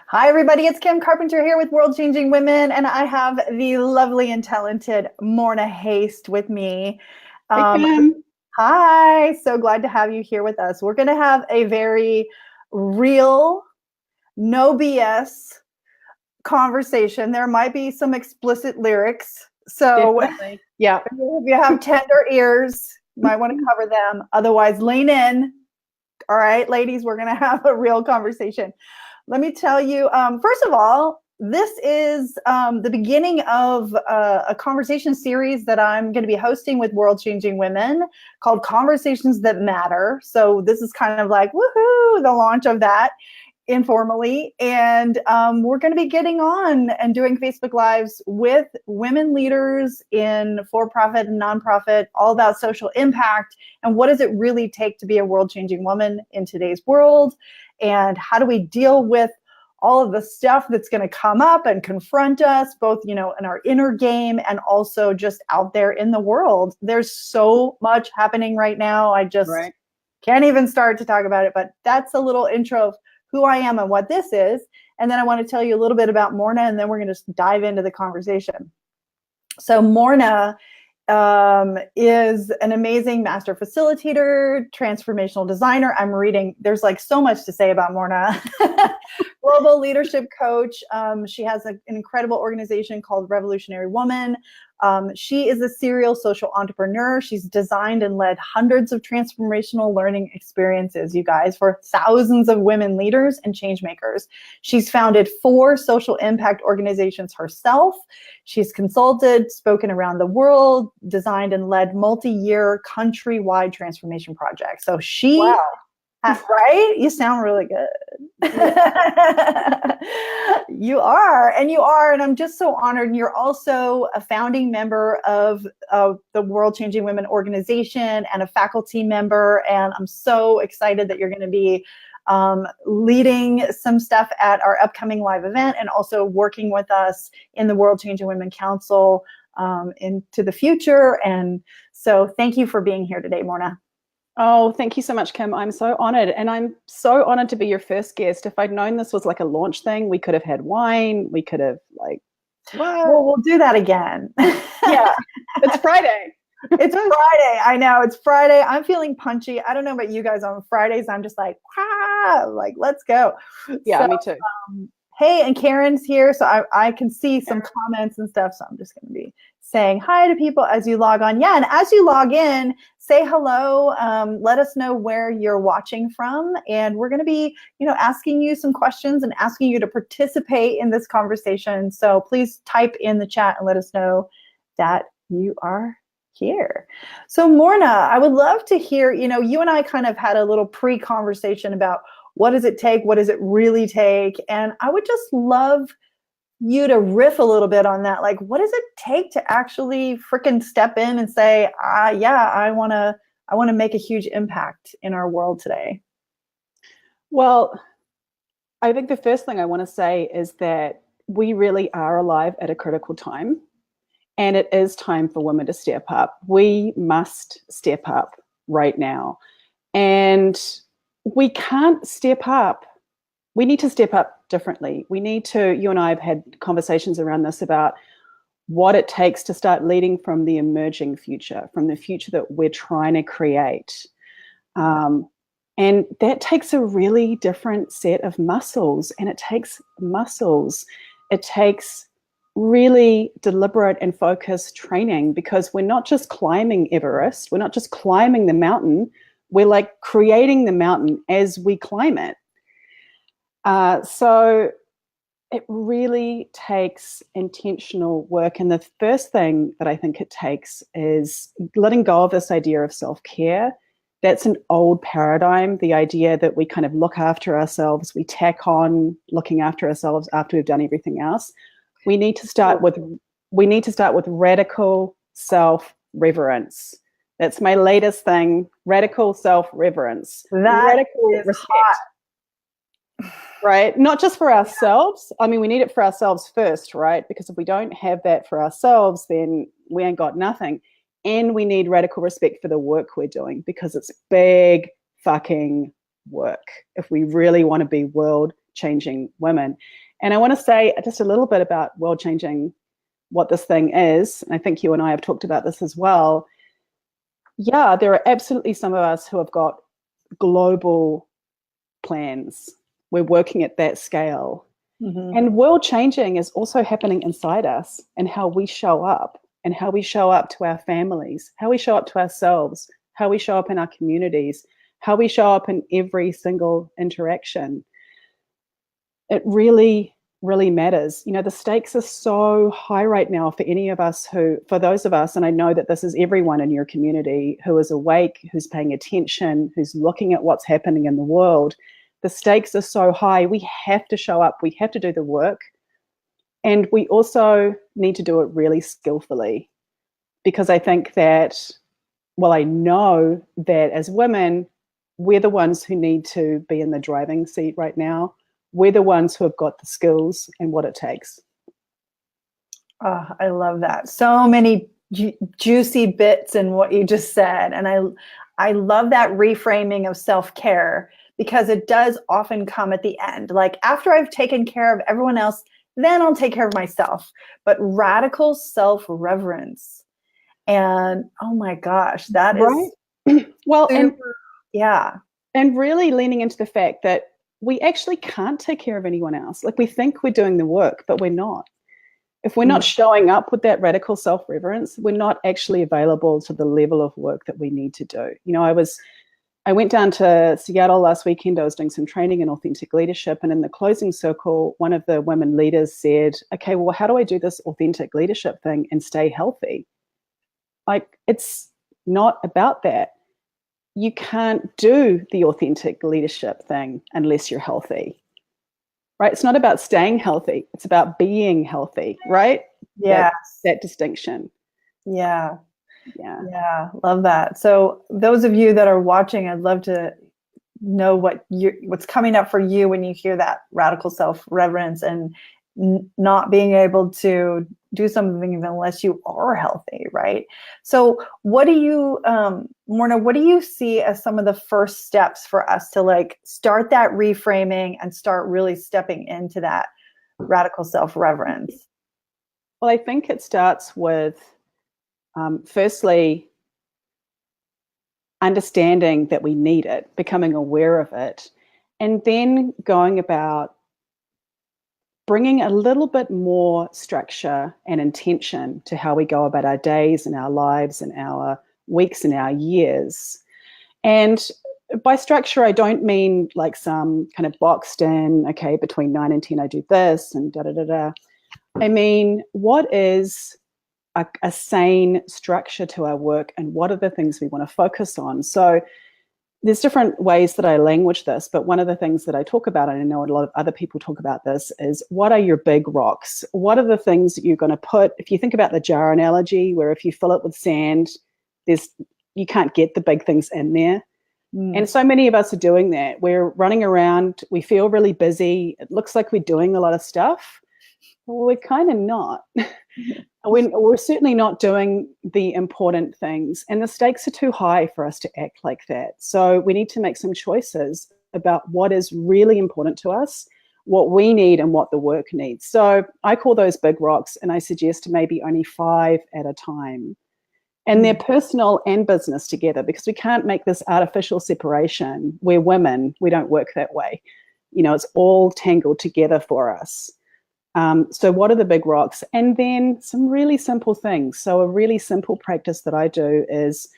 Hi, everybody. It's Kim Carpenter here with World Changing Women, and I have the lovely and talented Morna Haist with me. Hi, Um, Kim. Hi, so glad to have you here with us. We're going to have a very real, no BS conversation. There might be some explicit lyrics, so Definitely. Yeah. if you have tender ears, you might want to cover them. Otherwise, lean in. All right, ladies, we're going to have a real conversation. Let me tell you, first of all, this is the beginning of a conversation series that I'm going to be hosting with World Changing Women called Conversations That Matter. So this is kind of like, woohoo, the launch of that informally. And we're going to be getting on and doing Facebook Lives with women leaders in for-profit and nonprofit, all about social impact and what does it really take to be a world-changing woman in today's world, and how do we deal with all of the stuff that's going to come up and confront us, both, in our inner game and also just out there in the world. There's so much happening right now. I just Right. can't even start to talk about it, but that's a little intro of who I am and what this is. And then I want to tell you a little bit about Morna, and then we're going to just dive into the conversation. So Morna is an amazing master facilitator, transformational designer. I'm reading, there's like so much to say about Morna. Global leadership coach. She has an incredible organization called Revolutionary Woman. She is a serial social entrepreneur. She's designed and led hundreds of transformational learning experiences, you guys, for thousands of women leaders and change makers. She's founded 4 social impact organizations herself. She's consulted, spoken around the world, designed and led multi-year countrywide transformation projects. So she, Wow. right? You sound really good. You are, and I'm just so honored. And you're also a founding member of the World Changing Women organization and a faculty member. And I'm so excited that you're going to be leading some stuff at our upcoming live event, and also working with us in the World Changing Women Council into the future. And so thank you for being here today, Morna. Oh, thank you so much, Kim. I'm so honored. And I'm so honored to be your first guest. If I'd known this was like a launch thing, we could have had wine. We could have what? Well, we'll do that again. Yeah. It's Friday. It's Friday. I know it's Friday. I'm feeling punchy. I don't know about you guys. On Fridays, I'm just like, let's go. Yeah, So, me too. hey, and Karen's here, so I can see some comments and stuff. So I'm just going to be saying hi to people as you log on. Yeah, and as you log in, say hello. Let us know where you're watching from, and we're going to be, asking you some questions and asking you to participate in this conversation. So please type in the chat and let us know that you are here. So Morna, I would love to hear, you and I kind of had a little pre-conversation about what does it take? What does it really take? And I would just love you to riff a little bit on that. Like, what does it take to actually freaking step in and say, yeah, I want to make a huge impact in our world today? Well, I think the first thing I want to say is that we really are alive at a critical time. And it is time for women to step up. We must step up right now. And we can't step up. We need to step up differently. We need to, you and I have had conversations around this about what it takes to start leading from the emerging future, from the future that we're trying to create. And that takes a really different set of muscles. And it takes muscles. It takes really deliberate and focused training, because we're not just climbing Everest. We're not just climbing the mountain. We're like creating the mountain as we climb it. So it really takes intentional work. And the first thing that I think it takes is letting go of this idea of self-care. That's an old paradigm, the idea that we kind of look after ourselves, we tack on looking after ourselves after we've done everything else. We need to start with radical self-reverence. That's my latest thing, radical self-reverence. That radical is respect. Hot. Right? Not just for ourselves. I mean, we need it for ourselves first, right? Because if we don't have that for ourselves, then we ain't got nothing. And we need radical respect for the work we're doing, because it's big fucking work if we really want to be world changing women. And I want to say just a little bit about world changing, what this thing is. And I think you and I have talked about this as well. Yeah, there are absolutely some of us who have got global plans. We're working at that scale. Mm-hmm. And world changing is also happening inside us, and how we show up, and how we show up to our families, how we show up to ourselves, how we show up in our communities, how we show up in every single interaction. It really, really matters. The stakes are so high right now for any of us for those of us, and I know that this is everyone in your community who is awake, who's paying attention, who's looking at what's happening in the world. The stakes are so high. We have to show up. We have to do the work. And we also need to do it really skillfully, because I think that, I know that as women, we're the ones who need to be in the driving seat right now. We're the ones who have got the skills and what it takes. Oh, I love that. So many juicy bits in what you just said. And I love that reframing of self-care, because it does often come at the end. Like, after I've taken care of everyone else, then I'll take care of myself. But radical self-reverence. And oh my gosh, that right. is well, super, and really leaning into the fact that we actually can't take care of anyone else. Like, we think we're doing the work, but we're not. If we're not showing up with that radical self-reverence, we're not actually available to the level of work that we need to do. I went down to Seattle last weekend. I was doing some training in authentic leadership. And in the closing circle, one of the women leaders said, okay, well, how do I do this authentic leadership thing and stay healthy? Like, it's not about that. You can't do the authentic leadership thing unless you're healthy, right? It's not about staying healthy. It's about being healthy, right? Yeah. That distinction. Yeah. Love that. So those of you that are watching, I'd love to know what's coming up for you when you hear that radical self-reverence and not being able to do something unless you are healthy, right? So what do you, Morna, what do you see as some of the first steps for us to start that reframing and start really stepping into that radical self-reverence? Well, I think it starts with firstly, understanding that we need it, becoming aware of it, and then going about bringing a little bit more structure and intention to how we go about our days and our lives and our weeks and our years. And by structure, I don't mean like some kind of boxed in, okay, between 9 and 10 I do this and da-da-da-da. I mean, what is a sane structure to our work, and what are the things we want to focus on? So there's different ways that I language this, but one of the things that I talk about, and I know a lot of other people talk about this, is what are your big rocks? What are the things that you're going to put, if you think about the jar analogy, where if you fill it with sand, you can't get the big things in there. And so many of us are doing that. We're running around, we feel really busy, it looks like we're doing a lot of stuff. Well, we're kind of not. We're certainly not doing the important things, and the stakes are too high for us to act like that. So we need to make some choices about what is really important to us, what we need, and what the work needs. So I call those big rocks, and I suggest maybe only 5 at a time. And they're personal and business together, because we can't make this artificial separation. We're women, we don't work that way. It's all tangled together for us. So what are the big rocks? And then some really simple things. So a really simple practice that I do is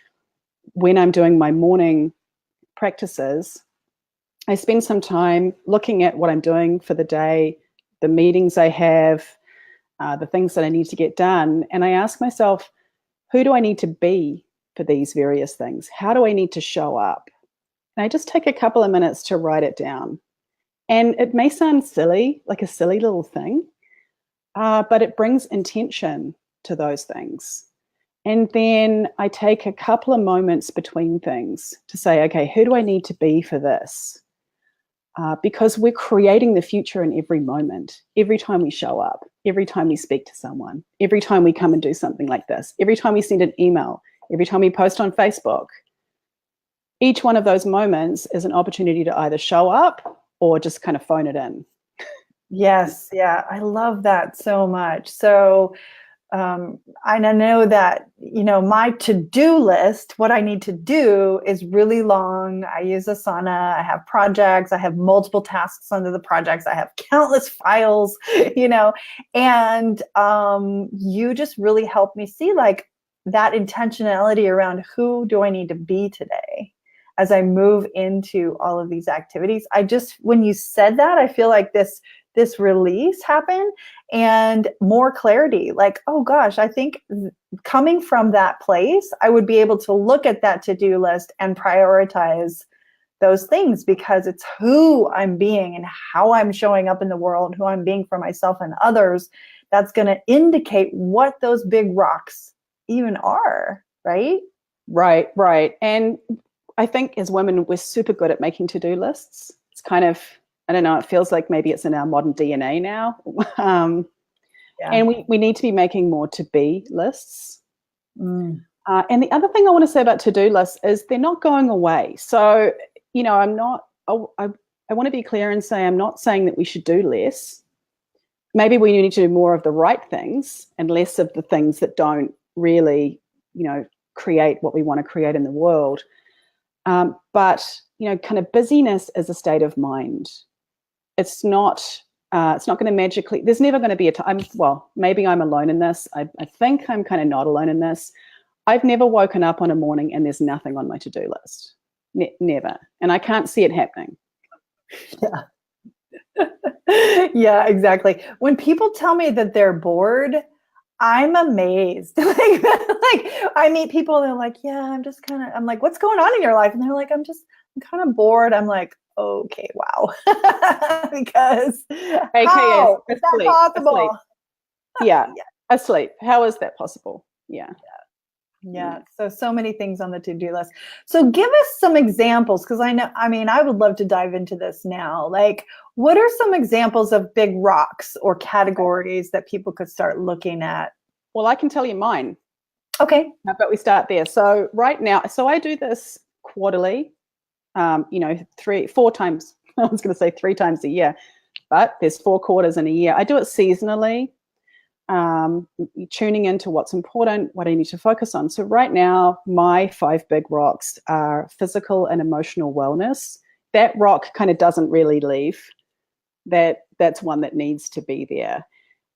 when I'm doing my morning practices, I spend some time looking at what I'm doing for the day, the meetings I have, the things that I need to get done. And I ask myself, who do I need to be for these various things? How do I need to show up? And I just take a couple of minutes to write it down. And it may sound silly, like a silly little thing, but it brings intention to those things. And then I take a couple of moments between things to say, okay, who do I need to be for this? Because we're creating the future in every moment, every time we show up, every time we speak to someone, every time we come and do something like this, every time we send an email, every time we post on Facebook. Each one of those moments is an opportunity to either show up or just kind of phone it in. Yes. Yeah. I love that so much. So, I know that, my to-do list, what I need to do is really long. I use Asana. I have projects. I have multiple tasks under the projects. I have countless files, and you just really help me see like that intentionality around who do I need to be today as I move into all of these activities. When you said that, I feel like this release happened and more clarity, like, oh gosh, I think coming from that place, I would be able to look at that to-do list and prioritize those things because it's who I'm being and how I'm showing up in the world, who I'm being for myself and others. That's going to indicate what those big rocks even are, right? Right. And I think as women, we're super good at making to-do lists. It's kind of, I don't know, it feels like maybe it's in our modern DNA now. Yeah. And we need to be making more to-be lists. Mm. And the other thing I want to say about to-do lists is they're not going away. So, I want to be clear and say I'm not saying that we should do less. Maybe we need to do more of the right things and less of the things that don't really, create what we want to create in the world. But, kind of busyness is a state of mind. It's not going to magically, there's never going to be a time, well, maybe I'm alone in this. I think I'm kind of not alone in this. I've never woken up on a morning and there's nothing on my to-do list. Never. And I can't see it happening. Yeah. Yeah, exactly. When people tell me that they're bored, I'm amazed. like I meet people and they're like, yeah, I'm like, what's going on in your life? And they're like, I'm kind of bored. I'm like, okay, wow. Because how is that possible? Asleep. Yeah. Asleep. How is that possible? Yeah. Yeah. So many things on the to-do list. So give us some examples, because I would love to dive into this now. Like, what are some examples of big rocks or categories that people could start looking at? Well, I can tell you mine. Okay. How about we start there? So right now, I do this quarterly, 4 times, I was going to say 3 times a year, but there's 4 quarters in a year. I do it seasonally. Tuning into what's important, what I need to focus on. So right now, my 5 big rocks are physical and emotional wellness. That rock kind of doesn't really leave. That's one that needs to be there.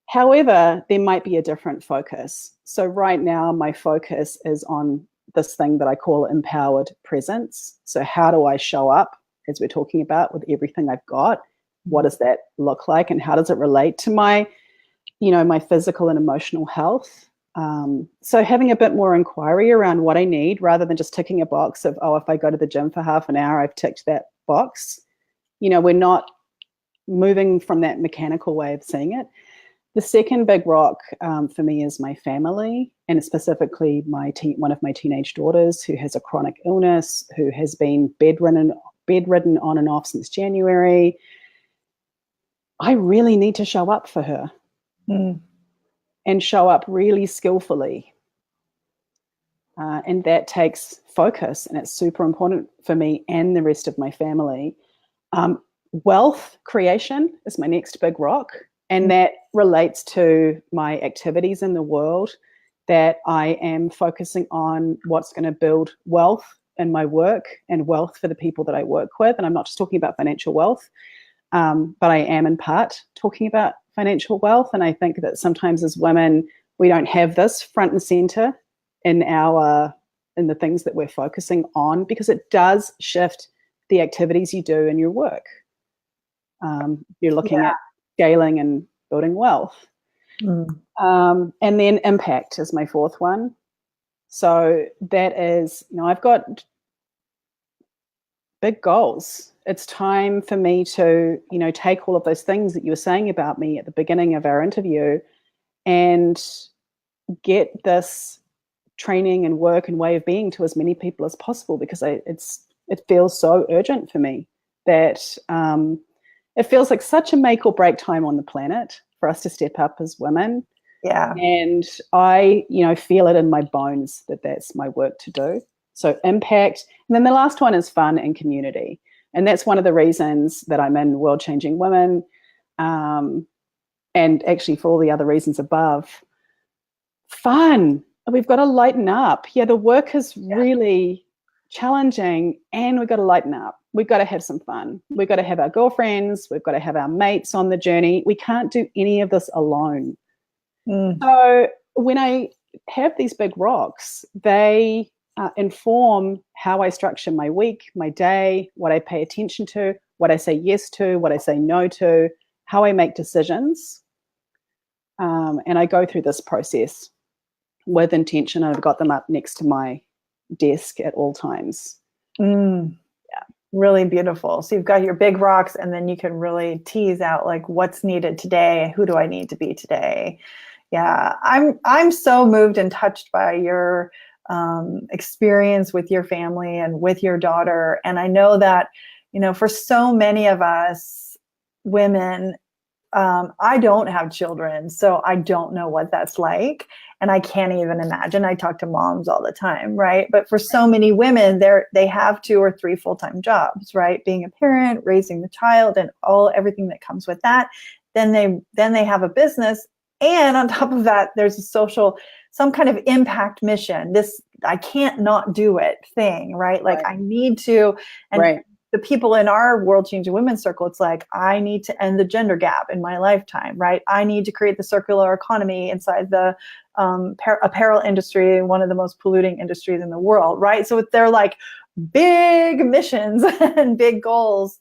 However, there might be a different focus. So right now, my focus is on this thing that I call empowered presence. So how do I show up, as we're talking about, with everything I've got? What does that look like? And how does it relate to my my physical and emotional health? So having a bit more inquiry around what I need rather than just ticking a box of, if I go to the gym for half an hour, I've ticked that box. We're not moving from that mechanical way of seeing it. The second big rock for me is my family, and specifically one of my teenage daughters who has a chronic illness, who has been bedridden on and off since January. I really need to show up for her. And show up really skillfully. And that takes focus, and it's super important for me and the rest of my family. Wealth creation is my next big rock, and that relates to my activities in the world, that I am focusing on what's going to build wealth in my work and wealth for the people that I work with. And I'm not just talking about financial wealth, but I am in part talking about financial wealth. And I think that sometimes as women, we don't have this front and center in the things that we're focusing on, because it does shift the activities you do in your work. You're looking at scaling and building wealth. And then impact is my 4th one. So that is, I've got big goals. It's time for me to, take all of those things that you were saying about me at the beginning of our interview and get this training and work and way of being to as many people as possible, because it feels so urgent for me that it feels like such a make or break time on the planet for us to step up as women. Yeah. And I, feel it in my bones that that's my work to do. So impact. And then the last one is fun and community. And that's one of the reasons that I'm in World Changing Women, and actually for all the other reasons above. Fun. We've got to lighten up. Yeah, the work is really challenging, and we've got to lighten up. We've got to have some fun. We've got to have our girlfriends. We've got to have our mates on the journey. We can't do any of this alone. So when I have these big rocks, they inform how I structure my week, my day, what I pay attention to, what I say yes to, what I say no to, how I make decisions. And I go through this process with intention. I've got them up next to my desk at all times. Really beautiful. So you've got your big rocks, and then you can really tease out like what's needed today. Who do I need to be today? Yeah, I'm so moved and touched by your experience with your family and with your daughter. And I know that, you know, for so many of us women, I don't have children, so I don't know what that's like. And I can't even imagine. I talk to moms all the time, right? But for so many women, they have 2 or 3 full-time jobs, right? Being a parent, raising the child, and everything that comes with that. Then they have a business, and on top of that, there's some kind of impact mission. This I can't not do it thing, right? Like I need to, and the people in our World Changing Women circle, it's like, I need to end the gender gap in my lifetime, right? I need to create the circular economy inside the apparel industry, one of the most polluting industries in the world, right? So they're like big missions and big goals.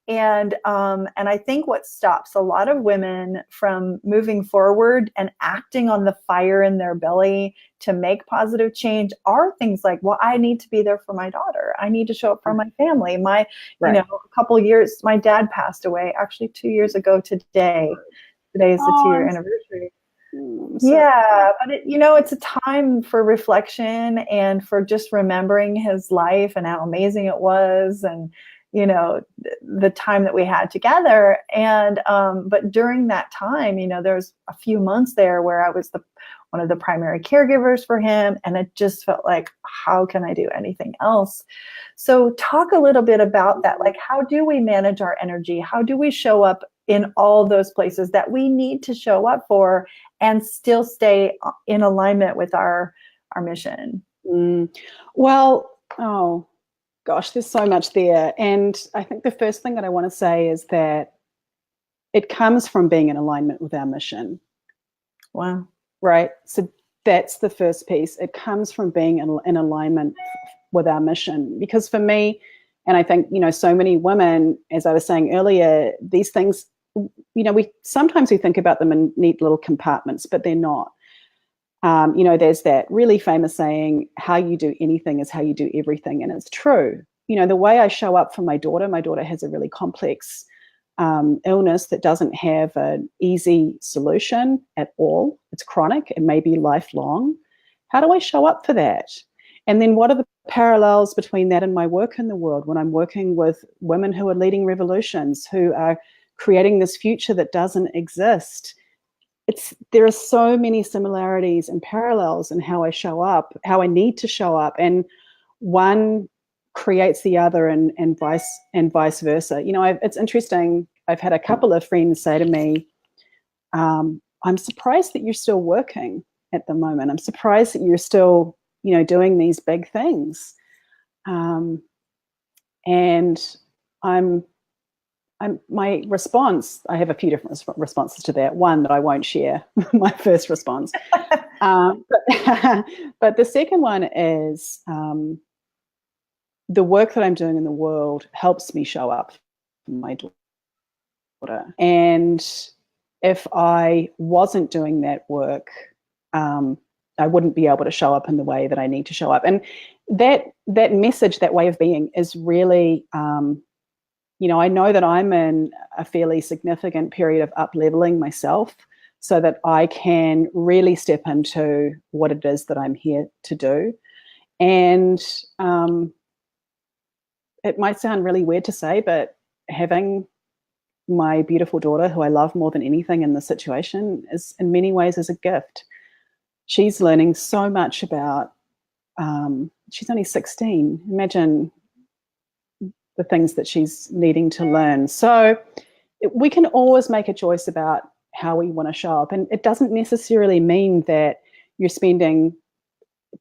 And I think what stops a lot of women from moving forward and acting on the fire in their belly to make positive change are things like, well, I need to be there for my daughter. I need to show up for my family. You know, a couple of years, my dad passed away actually 2 years ago today. Today is the 2-year anniversary. But it's a time for reflection and for just remembering his life and how amazing it was, and you know, the time that we had together. And but during that time, you know, there's a few months there where I was one of the primary caregivers for him, and it just felt like, how can I do anything else? So talk a little bit about that. Like, how do we manage our energy? How do we show up in all those places that we need to show up for and still stay in alignment with our mission? Well, gosh, there's so much there. And I think the first thing that I want to say is that it comes from being in alignment with our mission. Wow. Right? So that's the first piece. It comes from being in alignment with our mission. Because for me, and I think, you know, so many women, as I was saying earlier, these things, you know, we think about them in neat little compartments, but they're not. You know, there's that really famous saying, how you do anything is how you do everything. And it's true. You know, the way I show up for my daughter has a really complex illness that doesn't have an easy solution at all. It's chronic. It may be lifelong. How do I show up for that? And then what are the parallels between that and my work in the world when I'm working with women who are leading revolutions, who are creating this future that doesn't exist? There are so many similarities and parallels in how I show up, how I need to show up, and one creates the other, and vice versa. You know, it's interesting. I've had a couple of friends say to me, "I'm surprised that you're still working at the moment. I'm surprised that you're still, you know, doing these big things." And my response, I have a few different responses to that. One that I won't share, my first response. But the second one is the work that I'm doing in the world helps me show up for my daughter. And if I wasn't doing that work, I wouldn't be able to show up in the way that I need to show up. And that message, that way of being is really... you know, I know that I'm in a fairly significant period of up-leveling myself so that I can really step into what it is that I'm here to do. And it might sound really weird to say, but having my beautiful daughter, who I love more than anything in this situation, is in many ways is a gift. She's learning so much about, she's only 16. Imagine the things that she's needing to learn. So we can always make a choice about how we want to show up. And it doesn't necessarily mean that you're spending,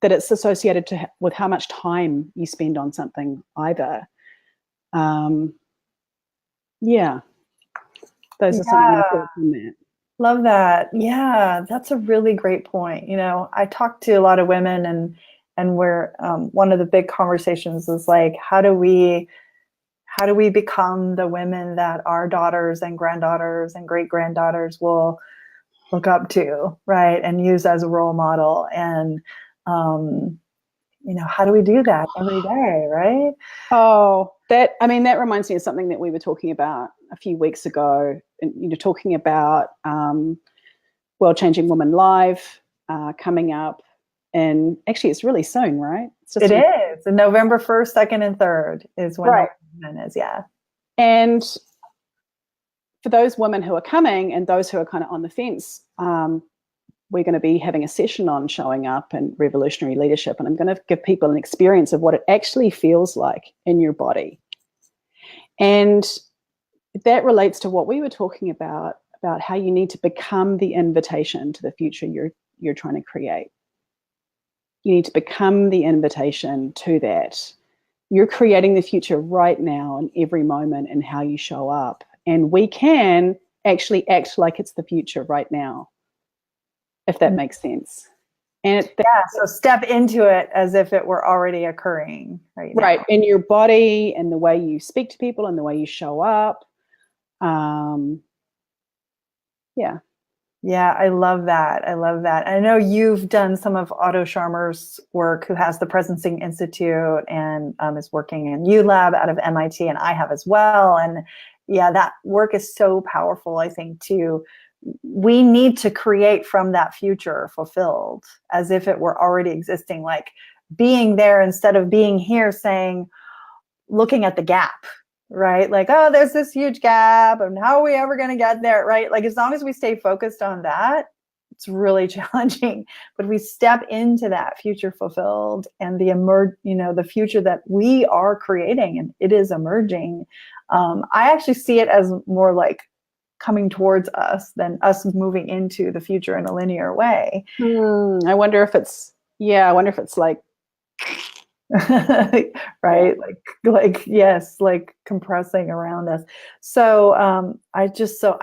that it's associated with how much time you spend on something either. Yeah, those are some of my thoughts on that. Love that. Yeah, that's a really great point. You know, I talk to a lot of women, and where one of the big conversations is like, how do we become the women that our daughters and granddaughters and great granddaughters will look up to, right, and use as a role model? And you know, how do we do that every day, right? Oh, that reminds me of something that we were talking about a few weeks ago, and, you know, talking about World Changing Woman Live coming up. And actually, it's really soon, right? It is. And November 1st, 2nd, and 3rd is when right. the event is, yeah. And for those women who are coming and those who are kind of on the fence, we're going to be having a session on showing up and revolutionary leadership. And I'm going to give people an experience of what it actually feels like in your body. And that relates to what we were talking about how you need to become the invitation to the future you're trying to create. You need to become the invitation to that. You're creating the future right now in every moment and how you show up. And we can actually act like it's the future right now, if that makes sense. And so step into it as if it were already occurring right now. Right, in your body and the way you speak to people and the way you show up. Yeah. Yeah, I love that. I love that. I know you've done some of Otto Scharmer's work, who has the Presencing Institute and is working in ULab out of MIT, and I have as well. And yeah, that work is so powerful, I think, too. We need to create from that future fulfilled as if it were already existing, like being there instead of being here saying, looking at the gap, right? Like, oh, there's this huge gap and how are we ever going to get there, right? Like, as long as we stay focused on that, it's really challenging. But we step into that future fulfilled and the future that we are creating, and it is emerging. I actually see it as more like coming towards us than us moving into the future in a linear way. I wonder if it's like right, like yes, like compressing around us. So I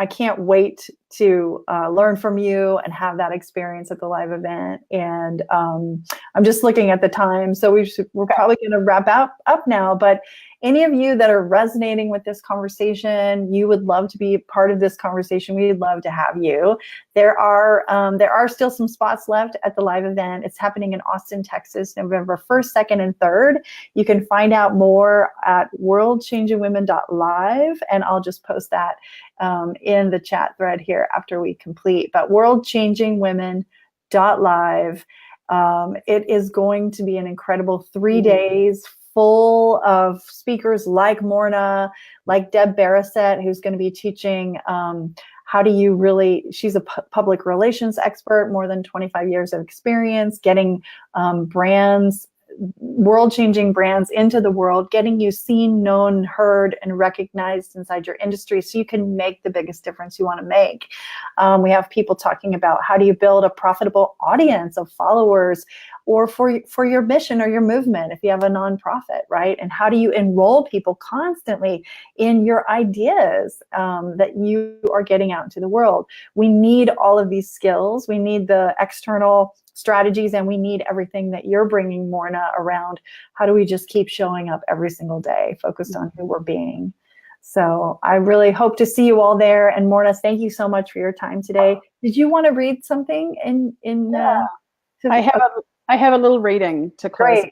can't wait to learn from you and have that experience at the live event. And I'm just looking at the time, so we're probably going to wrap up now. But any of you that are resonating with this conversation, you would love to be part of this conversation, we'd love to have you. There are still some spots left at the live event. It's happening in Austin, Texas, November 1st, 2nd, and 3rd. You can find out more at worldchangingwomen.live, and I'll just post that in the chat thread here after we complete. But worldchangingwomen.live. It is going to be an incredible 3 days full of speakers like Morna, like Deb Barrasett, who's going to be teaching how do you really, she's a public relations expert, more than 25 years of experience, getting brands, world-changing brands into the world, getting you seen, known, heard, and recognized inside your industry so you can make the biggest difference you want to make. We have people talking about how do you build a profitable audience of followers or for your mission or your movement if you have a nonprofit, right? And how do you enroll people constantly in your ideas that you are getting out into the world? We need all of these skills. We need the external strategies, and we need everything that you're bringing, Morna, around how do we just keep showing up every single day, focused on who we're being. So I really hope to see you all there. And Morna, thank you so much for your time today. Did you want to read something I have a little reading to close. Great.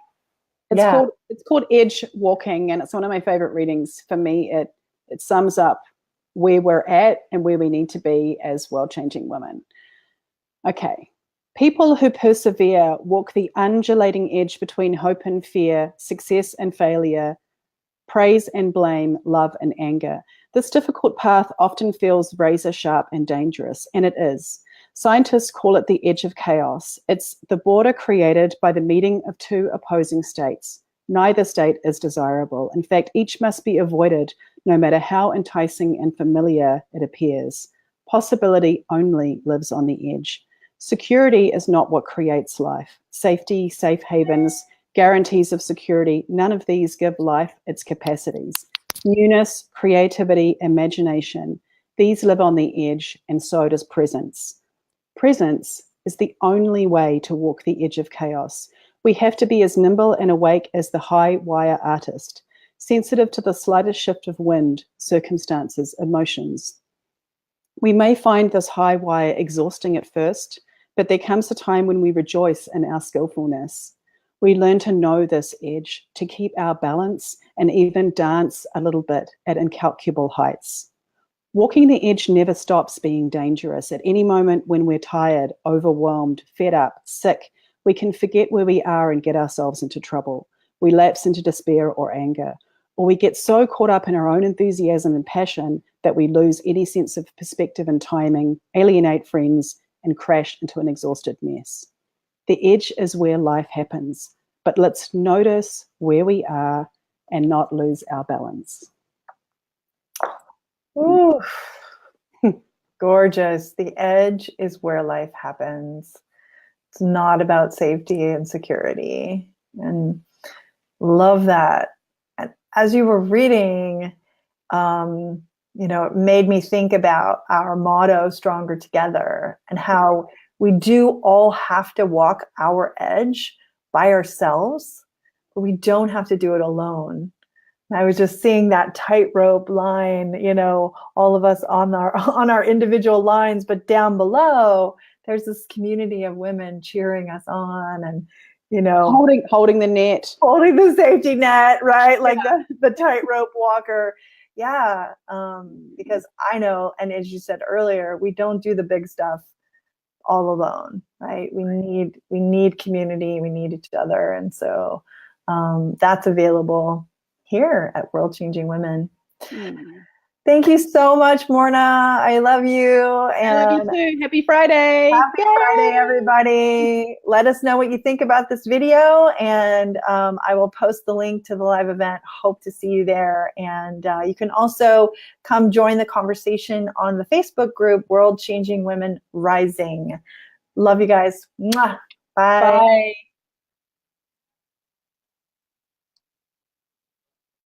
It's called Edge Walking, and it's one of my favorite readings. For me, it sums up where we're at and where we need to be as world-changing women. Okay. People who persevere walk the undulating edge between hope and fear, success and failure, praise and blame, love and anger. This difficult path often feels razor sharp and dangerous, and it is. Scientists call it the edge of chaos. It's the border created by the meeting of two opposing states, Neither state is desirable. In fact, each must be avoided, no matter how enticing and familiar it appears. Possibility only lives on the edge. Security is not what creates life. Safety, safe havens, guarantees of security, none of these give life its capacities. Newness, creativity, imagination, these live on the edge, and so does presence. Presence is the only way to walk the edge of chaos. We have to be as nimble and awake as the high wire artist, sensitive to the slightest shift of wind, circumstances, emotions. We may find this high wire exhausting at first, but there comes a time when we rejoice in our skillfulness. We learn to know this edge, to keep our balance, and even dance a little bit at incalculable heights. Walking the edge never stops being dangerous. At any moment when we're tired, overwhelmed, fed up, sick, we can forget where we are and get ourselves into trouble. We lapse into despair or anger, or we get so caught up in our own enthusiasm and passion that we lose any sense of perspective and timing, alienate friends, and crash into an exhausted mess. The edge is where life happens, but let's notice where we are and not lose our balance. Ooh, gorgeous. The edge is where life happens. It's not about safety and security. And love that. And as you were reading, it made me think about our motto, Stronger Together, and how we do all have to walk our edge by ourselves, but we don't have to do it alone. And I was just seeing that tightrope line, all of us on our individual lines, but down below, there's this community of women cheering us on and, holding the net, holding the safety net, right? Like the tightrope walker. Yeah. Because I know, and as you said earlier, we don't do the big stuff all alone, right? We need community, we need each other. And so that's available here at World Changing Women. Thank you so much, Morna. I love you. And I love you too. Happy Friday. Happy Friday, everybody. Let us know what you think about this video, and I will post the link to the live event. Hope to see you there. And you can also come join the conversation on the Facebook group, World Changing Women Rising. Love you guys. Mwah. Bye. Bye.